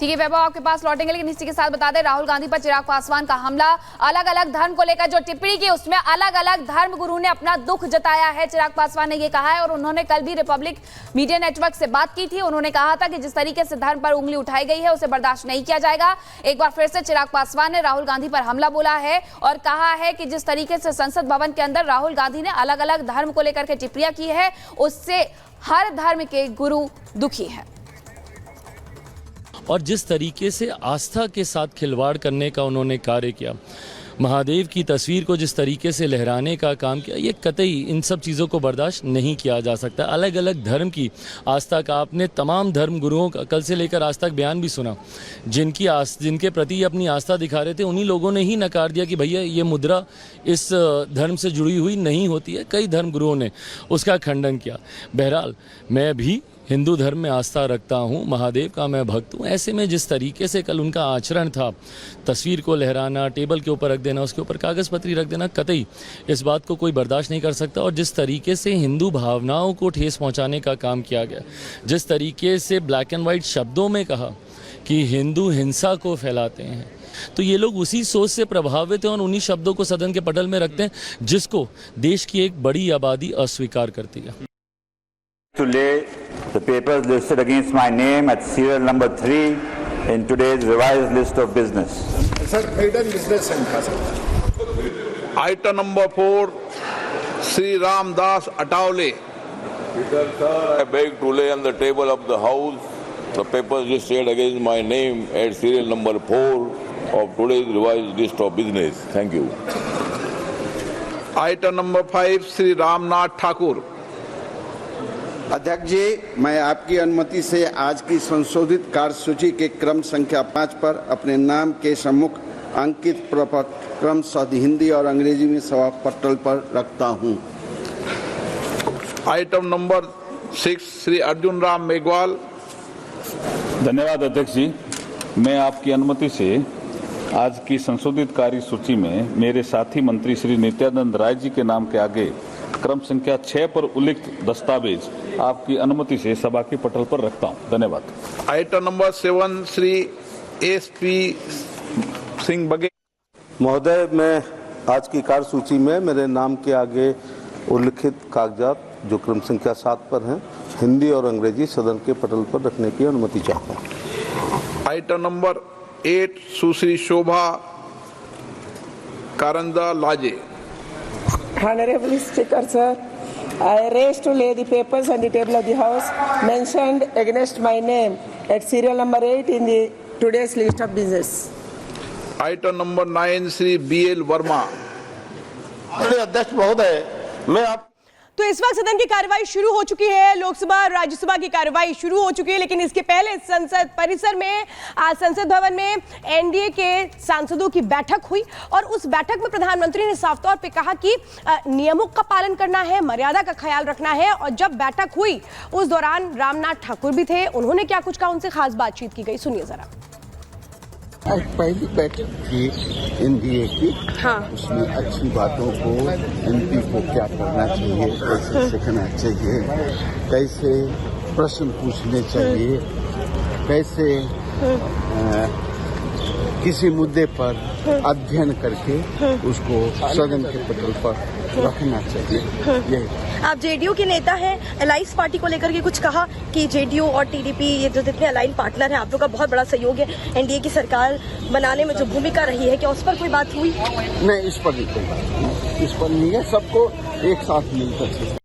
ठीक है वैभव, आपके पास लौटेंगे, लेकिन इसी के साथ बता दें राहुल गांधी पर चिराग पासवान का हमला, अलग अलग धर्म को लेकर जो टिप्पणी की उसमें अलग अलग धर्म गुरु ने अपना दुख जताया है। चिराग पासवान ने यह कहा है और उन्होंने कल भी रिपब्लिक मीडिया नेटवर्क से बात की थी। उन्होंने कहा था कि जिस तरीके से धर्म पर उंगली उठाई गई है उसे बर्दाश्त नहीं किया जाएगा। एक बार फिर से चिराग पासवान ने राहुल गांधी पर हमला बोला है और कहा है कि जिस तरीके से संसद भवन के अंदर राहुल गांधी ने अलग अलग धर्म को लेकर के टिप्पणियां की है उससे हर धर्म के गुरु दुखी है। और जिस तरीके से आस्था के साथ खिलवाड़ करने का उन्होंने कार्य किया, महादेव की तस्वीर को जिस तरीके से लहराने का काम किया, ये कतई इन सब चीज़ों को बर्दाश्त नहीं किया जा सकता। अलग अलग धर्म की आस्था का आपने तमाम धर्म गुरुओं का कल से लेकर आज तक बयान भी सुना, जिनके प्रति अपनी आस्था दिखा रहे थे, उन्हीं लोगों ने ही नकार दिया कि भैया ये मुद्रा इस धर्म से जुड़ी हुई नहीं होती है। कई धर्म गुरुओं ने उसका खंडन किया। बहरहाल मैं भी हिंदू धर्म में आस्था रखता हूँ, महादेव का मैं भक्त हूँ। ऐसे में जिस तरीके से कल उनका आचरण था, तस्वीर को लहराना, टेबल के ऊपर रख देना, उसके ऊपर कागज़ पत्री रख देना, कतई इस बात को कोई बर्दाश्त नहीं कर सकता। और जिस तरीके से हिंदू भावनाओं को ठेस पहुँचाने का काम किया गया, जिस तरीके से ब्लैक एंड वाइट शब्दों में कहा कि हिंदू हिंसा को फैलाते हैं, तो ये लोग उसी सोच से प्रभावित हैं और उन्हीं शब्दों को सदन के पटल में रखते हैं जिसको देश की एक बड़ी आबादी अस्वीकार करती है। To lay the papers listed against my name at serial number 3 in today's revised list of business. Sir, maiden business center. Item number 4, Sri Ram Das Atawale. I beg to lay on the table of the House the papers listed against my name at serial number 4 of today's revised list of business. Thank you. Item number 5, Sri Ramnath Thakur. अध्यक्ष जी, मैं आपकी अनुमति से आज की संशोधित कार्यसूची के क्रम संख्या 5 पर अपने नाम के सम्मुख अंकित प्रपत्र क्रमशः हिंदी और अंग्रेजी में सभा पटल पर रखता हूं। Item number 6, Shri Arjun Ram Meghwal. धन्यवाद अध्यक्ष जी, मैं आपकी अनुमति से आज की संशोधित कार्यसूची में मेरे साथी मंत्री श्री नित्यानंद राय जी के नाम के आगे क्रम संख्या 6 पर उल्लिखित दस्तावेज आपकी अनुमति से सभा के पटल पर रखता हूं। धन्यवाद। Item number 7, Shri SP Singh Baghel. महोदय, मैं आज की कार्यसूची में मेरे नाम के आगे उल्लिखित कागजात जो क्रम संख्या 7 पर हैं, हिंदी और अंग्रेजी सदन के पटल पर रखने की अनुमति चाहता हूं। आइटम नंबर 8, सुश्री शोभा कारंजा लाजे। Honorable Speaker, sir, I raise to lay the papers on the table of the House mentioned against my name at serial number 8 in the today's list of business. Item number 9, Shri BL Verma. अध्यक्ष महोदय, मैं आप तो इस वक्त सदन की कार्यवाही शुरू हो चुकी है। लोकसभा और राज्यसभा की कार्यवाही शुरू हो चुकी है, लेकिन इसके पहले संसद परिसर में आज संसद भवन में एनडीए के सांसदों की बैठक हुई और उस बैठक में प्रधानमंत्री ने साफ तौर पे कहा कि नियमों का पालन करना है, मर्यादा का ख्याल रखना है। और जब बैठक हुई उस दौरान रामनाथ ठाकुर भी थे, उन्होंने क्या कुछ कहा, उनसे खास बातचीत की गई, सुनिए जरा। आज पहली बैठक थी एनडीए की, हाँ। उसमें अच्छी बातों को एमपी को क्या करना चाहिए, कैसे सीखना चाहिए, कैसे प्रश्न पूछने चाहिए, कैसे किसी मुद्दे पर अध्ययन करके उसको सदन के पटल पर रखना चाहिए। आप जेडीयू के नेता हैं, अलायंस पार्टी को लेकर के कुछ कहा कि जेडीयू और टीडीपी ये जो जितने अलाइन पार्टनर हैं, आप लोग का बहुत बड़ा सहयोग है एनडीए की सरकार बनाने में जो भूमिका रही है, क्या उस पर कोई बात हुई? नहीं, इस पर नहीं कोई बात, इस पर नहीं है, सबको एक साथ मिलकर